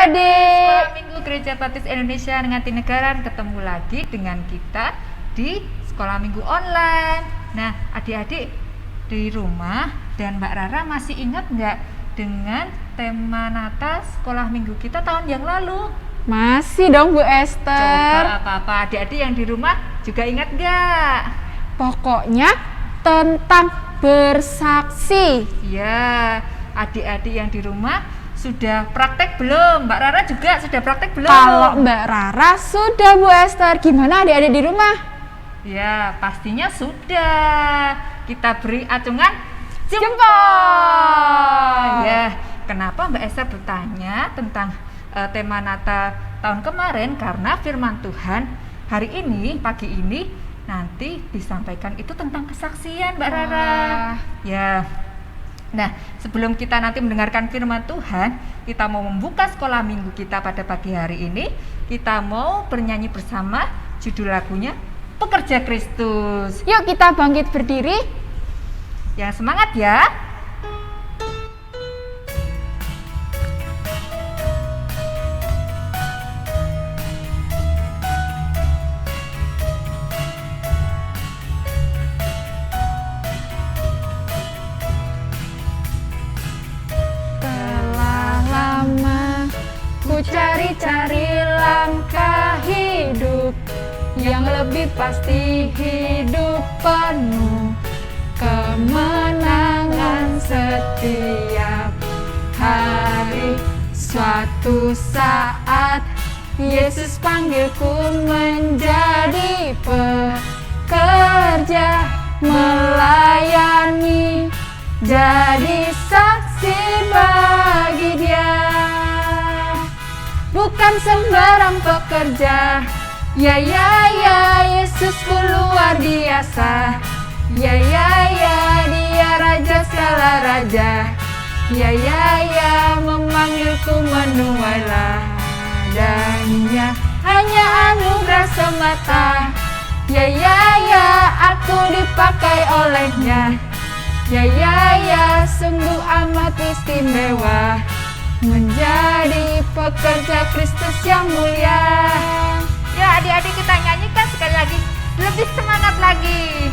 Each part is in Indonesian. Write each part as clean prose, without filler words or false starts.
adik-adik. Sekolah Minggu Gereja Baptis Indonesia Ngatinegara, ketemu lagi dengan kita di Sekolah Minggu Online. Nah, adik-adik di rumah dan Mbak Rara masih ingat nggak dengan tema Natal Sekolah Minggu kita tahun yang lalu? Masih dong Bu Esther. Coba apa-apa adik-adik yang di rumah juga ingat nggak? Pokoknya tentang bersaksi. Ya, adik-adik yang di rumah sudah praktek belum? Mbak Rara juga sudah praktek belum? Kalau Mbak Rara sudah Bu Esther, gimana adik-adik di rumah? Ya, pastinya sudah. Kita beri acungan Jempol. Ya, kenapa Mbak Esther bertanya tentang tema Natal tahun kemarin? Karena firman Tuhan hari ini, pagi ini nanti disampaikan itu tentang kesaksian Mbak Rara. Ya. Nah, sebelum kita nanti mendengarkan firman Tuhan, kita mau membuka sekolah minggu kita pada pagi hari ini. Kita mau bernyanyi bersama, judul lagunya Pekerja Kristus. Yuk kita bangkit berdiri. Yang semangat ya. Cari-cari langkah hidup yang lebih pasti, hidup penuh kemenangan setiap hari. Suatu saat Yesus panggilku menjadi pekerja, melayani, jadi saksi bagi Dia. Bukan sembarang pekerja, ya Yesusku luar biasa. Ya Dia raja segala raja. Ya memanggilku menuai ladangnya, hanya anugerah semata. Ya aku dipakai olehnya. Ya sungguh amat istimewa menjadi pekerja Kristus yang mulia. Ya, adik-adik kita nyanyikan sekali lagi, lebih semangat lagi.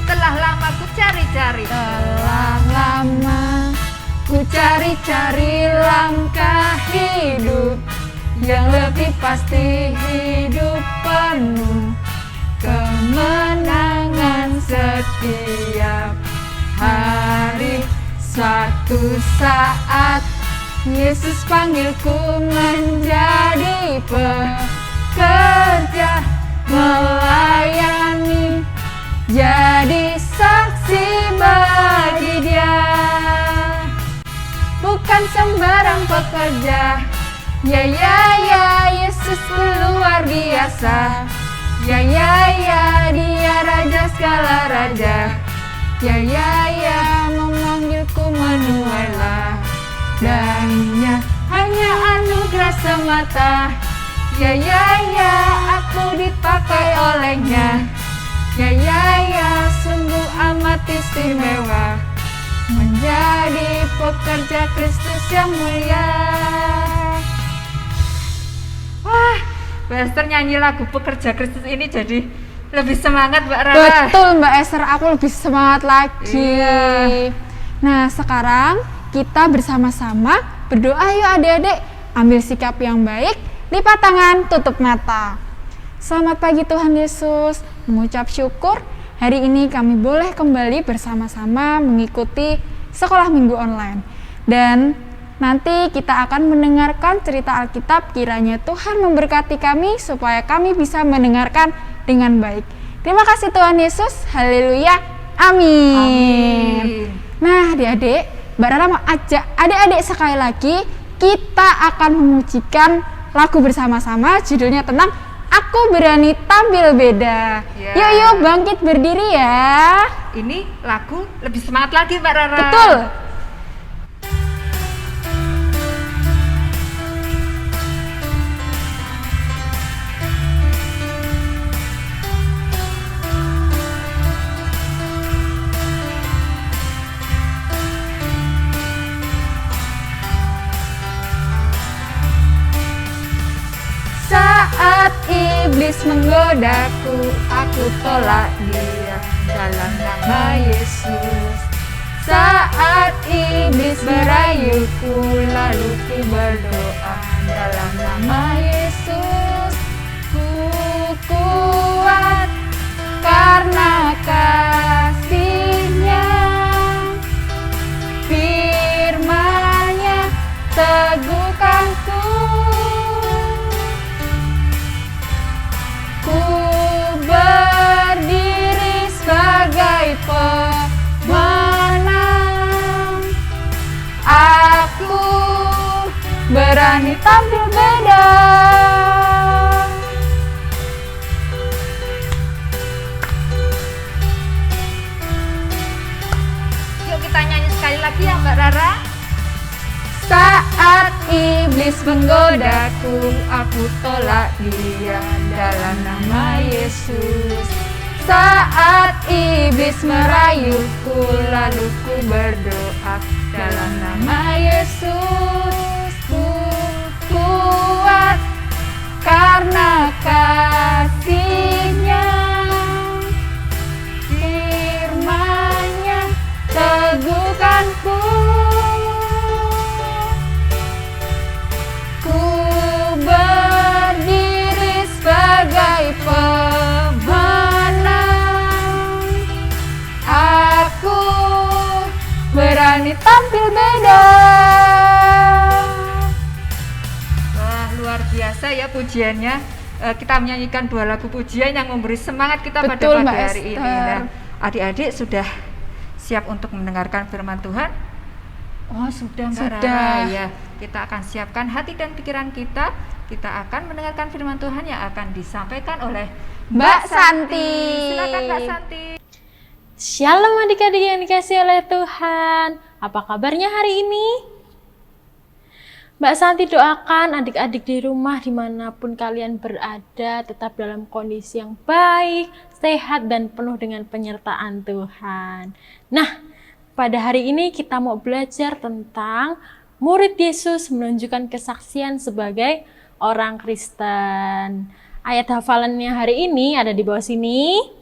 Telah lama ku cari-cari, Telah lama ku cari-cari langkah hidup yang lebih pasti, hidup penuh kemenangan setiap hari. Suatu saat Yesus panggilku menjadi pekerja, melayani, jadi saksi bagi Dia. Bukan sembarang pekerja, ya Yesus luar biasa. Ya Dia raja segala raja. Ya memanggilku menuai ladangnya, hanya anugerah semata. Ya aku dipakai olehnya. Ya sungguh amat istimewa menjadi pekerja Kristus yang mulia. Wah, Mbak Esther nyanyi lagu Pekerja Kristus ini jadi lebih semangat Mbak Rara. Betul Mbak Esther, aku lebih semangat lagi. Iya. Nah sekarang kita bersama-sama berdoa yuk adik-adik. Ambil sikap yang baik, lipat tangan, tutup mata. Selamat pagi Tuhan Yesus, mengucap syukur hari ini kami boleh kembali bersama-sama mengikuti sekolah minggu online. Dan nanti kita akan mendengarkan cerita Alkitab, kiranya Tuhan memberkati kami supaya kami bisa mendengarkan dengan baik. Terima kasih Tuhan Yesus, haleluya, amin. Nah adik-adik, Mbak Rara mau ajak adik-adik sekali lagi, kita akan memujikan lagu bersama-sama, judulnya tentang Aku Berani Tampil Beda. Yuk bangkit berdiri ya. Ini lagu lebih semangat lagi Mbak Rara. Betul. Saat iblis menggodaku, aku tolak dia dalam nama Yesus. Saat iblis merayuku, lalu ku berdoa dalam nama Yesus. Ku kuat karena kasih-Nya, firman-Nya teguhkanku. Ku berdiri sebagai pemenang. Aku berani tampil beda. Yuk kita nyanyi sekali lagi ya Mbak Rara. Saat iblis menggodaku, aku tolak dia dalam nama Yesus. Saat iblis merayuku, lalu ku berdoa dalam nama Yesus. Ku kuat karena kasih-Nya, firman-Nya teguhkanku. Ku berdiri sebagai pemenang. Aku berani tampil beda. Wah, luar biasa ya pujiannya. Kita menyanyikan 2 lagu pujian yang memberi semangat kita Betul, pada Mbak pagi hari ini. Esther. Nah, adik-adik sudah siap untuk mendengarkan firman Tuhan? Oh, sudah Mbak Sudah. Rara. Ya, kita akan siapkan hati dan pikiran kita. Kita akan mendengarkan firman Tuhan yang akan disampaikan oleh Mbak Santi. Silakan Mbak Santi. Shalom adik-adik yang dikasihi oleh Tuhan. Apa kabarnya hari ini? Mbak Santi doakan adik-adik di rumah dimanapun kalian berada tetap dalam kondisi yang baik, sehat dan penuh dengan penyertaan Tuhan. Nah, pada hari ini kita mau belajar tentang murid Yesus menunjukkan kesaksian sebagai orang Kristen. Ayat hafalannya hari ini ada di bawah sini.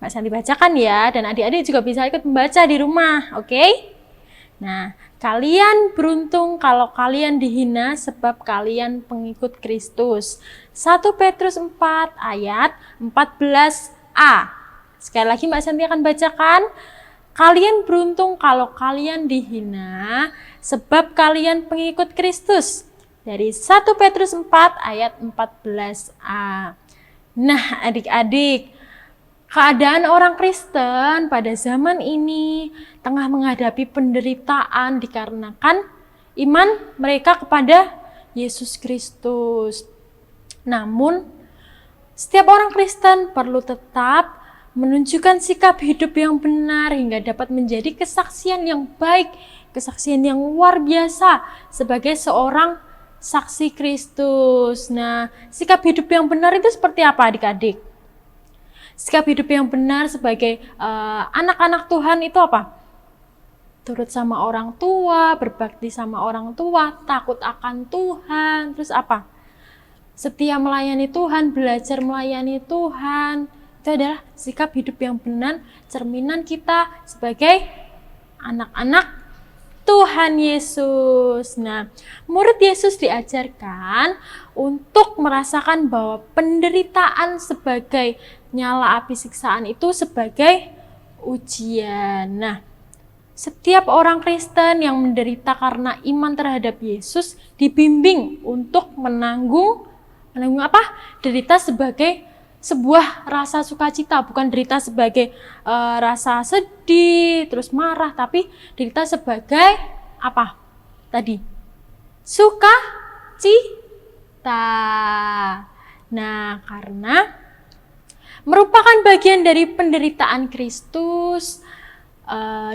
Mbak Santi bacakan ya, dan adik-adik juga bisa ikut membaca di rumah, oke? Nah, kalian beruntung kalau kalian dihina sebab kalian pengikut Kristus. 1 Petrus 4 ayat 14a. Sekali lagi Mbak Santi akan bacakan. Kalian beruntung kalau kalian dihina sebab kalian pengikut Kristus. Dari 1 Petrus 4 ayat 14a. Nah, adik-adik, keadaan orang Kristen pada zaman ini tengah menghadapi penderitaan dikarenakan iman mereka kepada Yesus Kristus. Namun, setiap orang Kristen perlu tetap menunjukkan sikap hidup yang benar hingga dapat menjadi kesaksian yang baik, kesaksian yang luar biasa sebagai seorang saksi Kristus. Nah, sikap hidup yang benar itu seperti apa adik-adik? Sikap hidup yang benar sebagai anak-anak Tuhan itu apa? Turut sama orang tua, berbakti sama orang tua, takut akan Tuhan, terus apa? Setia melayani Tuhan, belajar melayani Tuhan. Itu adalah sikap hidup yang benar, cerminan kita sebagai anak-anak Tuhan Yesus. Nah, murid Yesus diajarkan untuk merasakan bahwa penderitaan sebagai nyala api siksaan itu sebagai ujian. Nah, setiap orang Kristen yang menderita karena iman terhadap Yesus dibimbing untuk menanggung apa? Derita sebagai sebuah rasa sukacita, bukan derita sebagai rasa sedih, terus marah, tapi derita sebagai apa? Tadi, sukacita. Nah, karena merupakan bagian dari penderitaan Kristus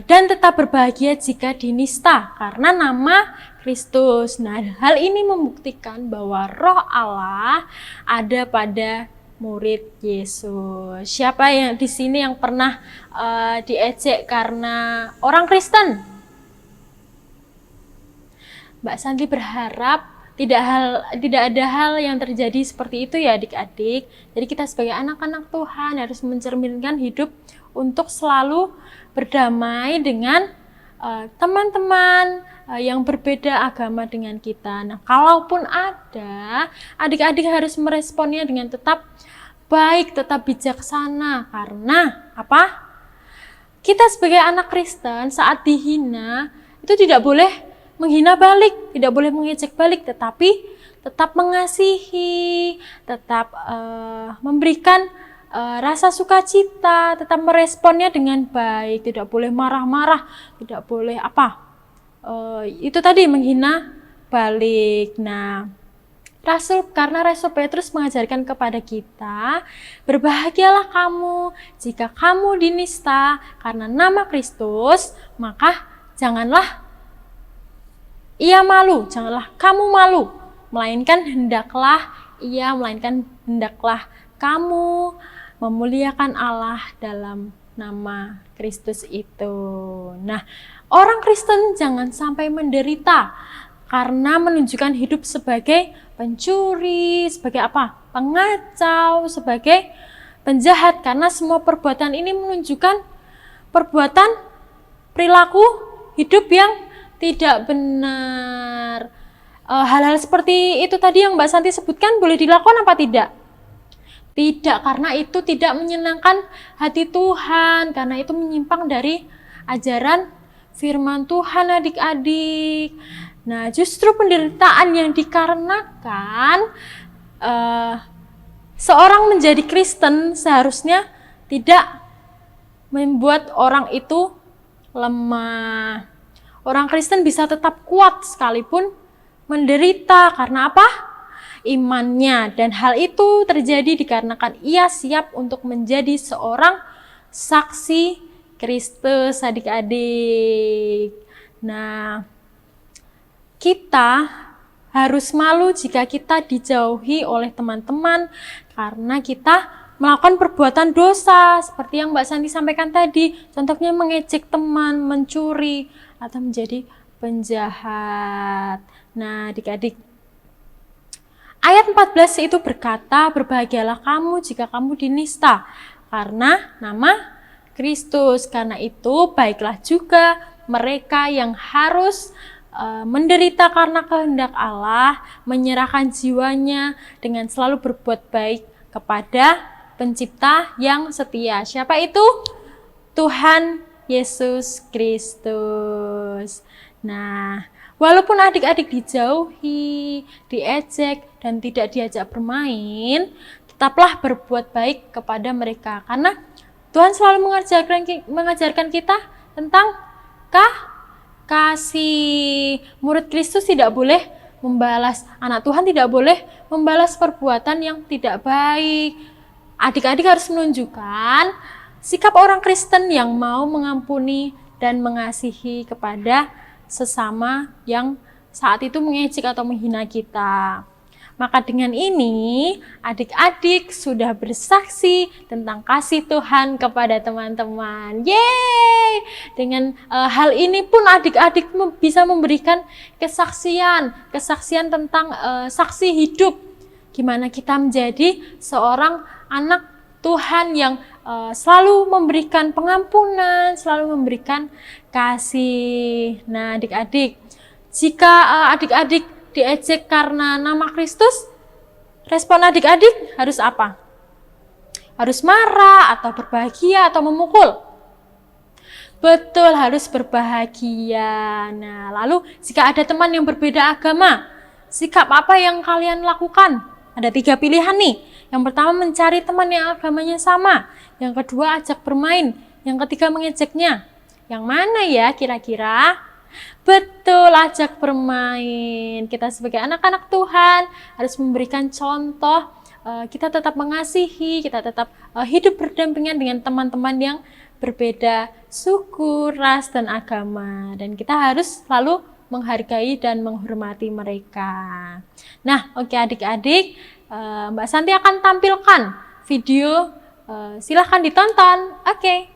dan tetap berbahagia jika dinista karena nama Kristus. Nah, hal ini membuktikan bahwa Roh Allah ada pada murid Yesus. Siapa yang di sini yang pernah diejek karena orang Kristen? Mbak Santi berharap tidak ada hal yang terjadi seperti itu ya adik-adik. Jadi kita sebagai anak-anak Tuhan harus mencerminkan hidup untuk selalu berdamai dengan teman-teman yang berbeda agama dengan kita. Nah, kalaupun ada, adik-adik harus meresponnya dengan tetap baik, tetap bijaksana. Karena apa? Kita sebagai anak Kristen saat dihina itu tidak boleh menghina balik, tidak boleh mengejek balik, tetapi tetap mengasihi, tetap memberikan rasa sukacita, tetap meresponnya dengan baik, tidak boleh marah-marah, tidak boleh itu tadi menghina balik. Nah, karena Rasul Petrus mengajarkan kepada kita, berbahagialah kamu jika kamu dinista karena nama Kristus, maka janganlah ia malu, janganlah kamu malu, melainkan hendaklah kamu memuliakan Allah dalam nama Kristus itu. Nah, orang Kristen jangan sampai menderita karena menunjukkan hidup sebagai pencuri, sebagai pengacau, sebagai penjahat, karena semua perbuatan ini menunjukkan perbuatan perilaku hidup yang tidak benar. Hal-hal seperti itu tadi yang Mbak Santi sebutkan boleh dilakukan apa tidak? Tidak, karena itu tidak menyenangkan hati Tuhan, karena itu menyimpang dari ajaran firman Tuhan adik-adik. Nah, justru penderitaan yang dikarenakan seorang menjadi Kristen seharusnya tidak membuat orang itu lemah. Orang Kristen bisa tetap kuat sekalipun menderita. Karena apa? Imannya. Dan hal itu terjadi dikarenakan ia siap untuk menjadi seorang saksi Kristus adik-adik. Nah, kita harus malu jika kita dijauhi oleh teman-teman karena kita melakukan perbuatan dosa seperti yang Mbak Santi sampaikan tadi. Contohnya mengejek teman, mencuri, atau menjadi penjahat. Nah, adik-adik, ayat 14 itu berkata, berbahagialah kamu jika kamu dinista karena nama Kristus. Karena itu baiklah juga mereka yang harus menderita karena kehendak Allah, menyerahkan jiwanya dengan selalu berbuat baik kepada Pencipta yang setia. Siapa itu? Tuhan Yesus Kristus. Nah, walaupun adik-adik dijauhi, diejek, dan tidak diajak bermain, tetaplah berbuat baik kepada mereka. Karena Tuhan selalu mengajarkan kita tentang kasih. Murid Kristus tidak boleh membalas, anak Tuhan tidak boleh membalas perbuatan yang tidak baik. Adik-adik harus menunjukkan sikap orang Kristen yang mau mengampuni dan mengasihi kepada sesama yang saat itu mengejek atau menghina kita. Maka dengan ini adik-adik sudah bersaksi tentang kasih Tuhan kepada teman-teman. Yeay! Dengan hal ini pun adik-adik bisa memberikan kesaksian tentang saksi hidup. Gimana kita menjadi seorang anak Tuhan yang selalu memberikan pengampunan, selalu memberikan kasih. Nah, adik-adik, jika adik-adik diejek karena nama Kristus, respon adik-adik harus apa? Harus marah atau berbahagia atau memukul? Betul, harus berbahagia. Nah, lalu jika ada teman yang berbeda agama, sikap apa yang kalian lakukan? Ada 3 pilihan nih. Yang pertama, mencari teman yang agamanya sama. Yang kedua, ajak bermain. Yang ketiga, mengejeknya. Yang mana ya kira-kira? Betul, ajak bermain. Kita sebagai anak-anak Tuhan harus memberikan contoh. Kita tetap mengasihi, kita tetap hidup berdampingan dengan teman-teman yang berbeda suku, ras, dan agama. Dan kita harus selalu menghargai dan menghormati mereka. Nah, oke adik-adik, Mbak Santi akan tampilkan video, silahkan ditonton. Oke.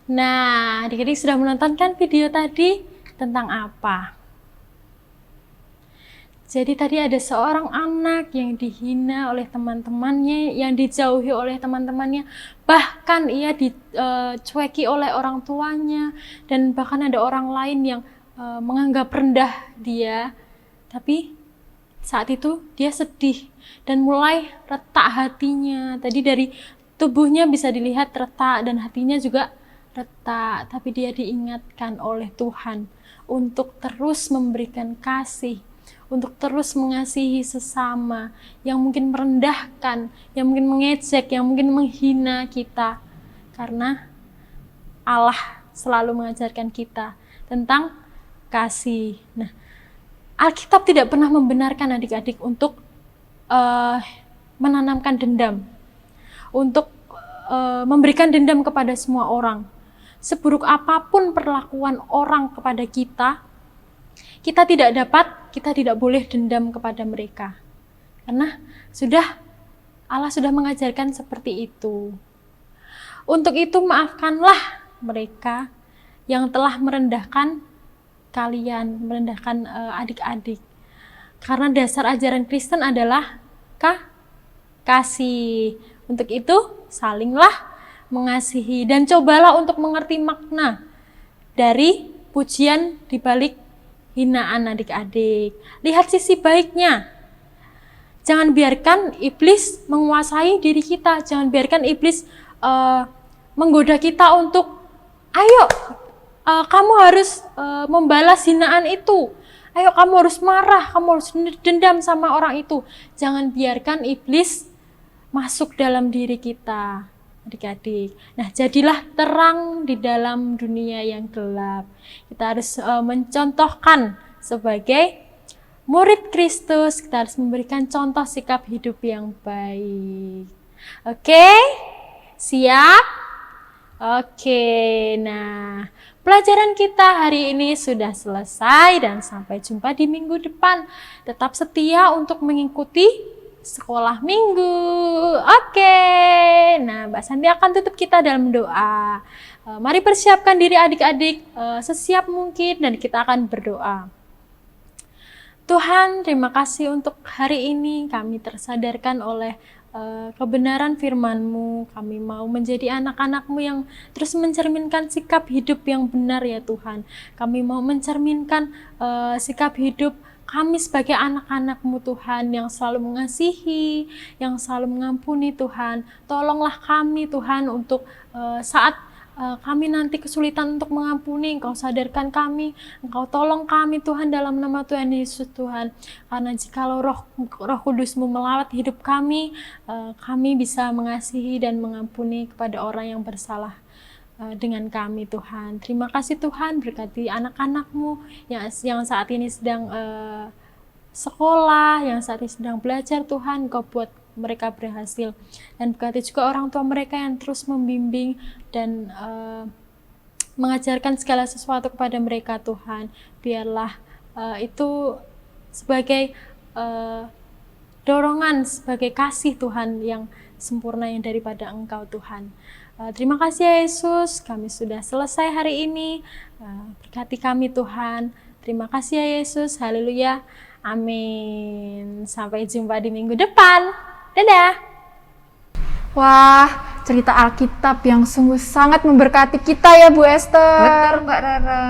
Nah, adik-adik sudah menonton kan video tadi tentang apa? Jadi tadi ada seorang anak yang dihina oleh teman-temannya, yang dijauhi oleh teman-temannya, bahkan ia dicueki oleh orang tuanya, dan bahkan ada orang lain yang menganggap rendah dia. Tapi saat itu dia sedih dan mulai retak hatinya. Tadi dari tubuhnya bisa dilihat retak dan hatinya juga retak, tapi dia diingatkan oleh Tuhan untuk terus memberikan kasih, untuk terus mengasihi sesama yang mungkin merendahkan, yang mungkin mengejek, yang mungkin menghina kita. Karena Allah selalu mengajarkan kita tentang kasih. Nah, Alkitab tidak pernah membenarkan adik-adik untuk menanamkan dendam, untuk memberikan dendam kepada semua orang. Seburuk apapun perlakuan orang kepada kita tidak boleh dendam kepada mereka. Karena Allah sudah mengajarkan seperti itu. Untuk itu maafkanlah mereka yang telah merendahkan kalian, merendahkan adik-adik. Karena dasar ajaran Kristen adalah kasih. Untuk itu salinglah mengasihi dan cobalah untuk mengerti makna dari pujian di balik hinaan adik-adik. Lihat sisi baiknya. Jangan biarkan iblis menguasai diri kita. Jangan biarkan iblis menggoda kita untuk, ayo kamu harus membalas hinaan itu. Ayo kamu harus marah, kamu harus dendam sama orang itu. Jangan biarkan iblis masuk dalam diri kita, adik-adik. Nah, jadilah terang di dalam dunia yang gelap. Kita harus mencontohkan sebagai murid Kristus, kita harus memberikan contoh sikap hidup yang baik. Oke? Siap? Oke, nah pelajaran kita hari ini sudah selesai dan sampai jumpa di minggu depan. Tetap setia untuk mengikuti sekolah minggu. Oke, nah Mbak Santi akan tutup kita dalam doa. Mari persiapkan diri adik-adik sesiap mungkin dan kita akan berdoa. Tuhan, terima kasih untuk hari ini kami tersadarkan oleh kebenaran firman-Mu. Kami mau menjadi anak-anak-Mu yang terus mencerminkan sikap hidup yang benar ya Tuhan. Kami mau mencerminkan sikap hidup kami sebagai anak-anak-Mu Tuhan yang selalu mengasihi, yang selalu mengampuni Tuhan. Tolonglah kami Tuhan untuk saat kami nanti kesulitan untuk mengampuni, Engkau sadarkan kami, Engkau tolong kami Tuhan dalam nama Tuhan Yesus Tuhan. Karena jikalau Roh Kudus-Mu melawat hidup kami bisa mengasihi dan mengampuni kepada orang yang bersalah dengan kami Tuhan. Terima kasih Tuhan, berkati anak-anak-Mu yang saat ini sedang sekolah, yang saat ini sedang belajar Tuhan, Engkau buat mereka berhasil, dan berkati juga orang tua mereka yang terus membimbing dan mengajarkan segala sesuatu kepada mereka Tuhan. Biarlah itu sebagai dorongan, sebagai kasih Tuhan yang sempurna yang daripada Engkau Tuhan. Terima kasih ya Yesus, kami sudah selesai hari ini. Berkati kami Tuhan. Terima kasih ya Yesus, haleluya, amin. Sampai jumpa di minggu depan. Dadah. Wah, cerita Alkitab yang sungguh sangat memberkati kita ya Bu Esther. Betul Mbak Rara.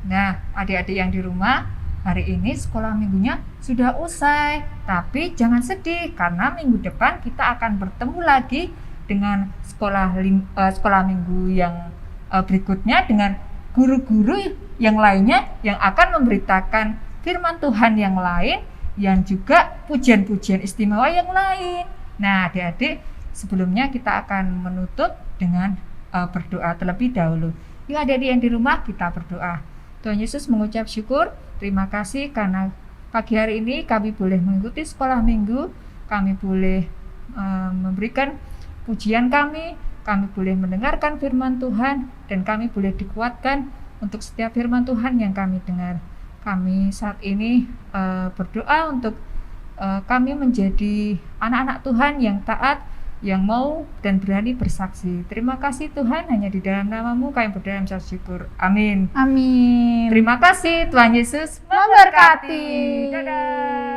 Nah, adik-adik yang di rumah, hari ini sekolah minggunya sudah usai. Tapi jangan sedih, karena minggu depan kita akan bertemu lagi dengan sekolah minggu yang berikutnya dengan guru-guru yang lainnya yang akan memberitakan firman Tuhan yang lain, yang juga pujian-pujian istimewa yang lain. Nah, adik-adik, sebelumnya kita akan menutup dengan berdoa terlebih dahulu. Yuk adik-adik yang di rumah, kita berdoa. Tuhan Yesus mengucap syukur, terima kasih karena pagi hari ini kami boleh mengikuti sekolah minggu, kami boleh memberikan pujian kami boleh mendengarkan firman Tuhan, dan kami boleh dikuatkan untuk setiap firman Tuhan yang kami dengar. Kami saat ini berdoa untuk kami menjadi anak-anak Tuhan yang taat, yang mau dan berani bersaksi. Terima kasih Tuhan, hanya di dalam nama-Mu kami berdoa dan mengucap syukur. Amin. Amin. Terima kasih, Tuhan Yesus Memberkati. Dadah.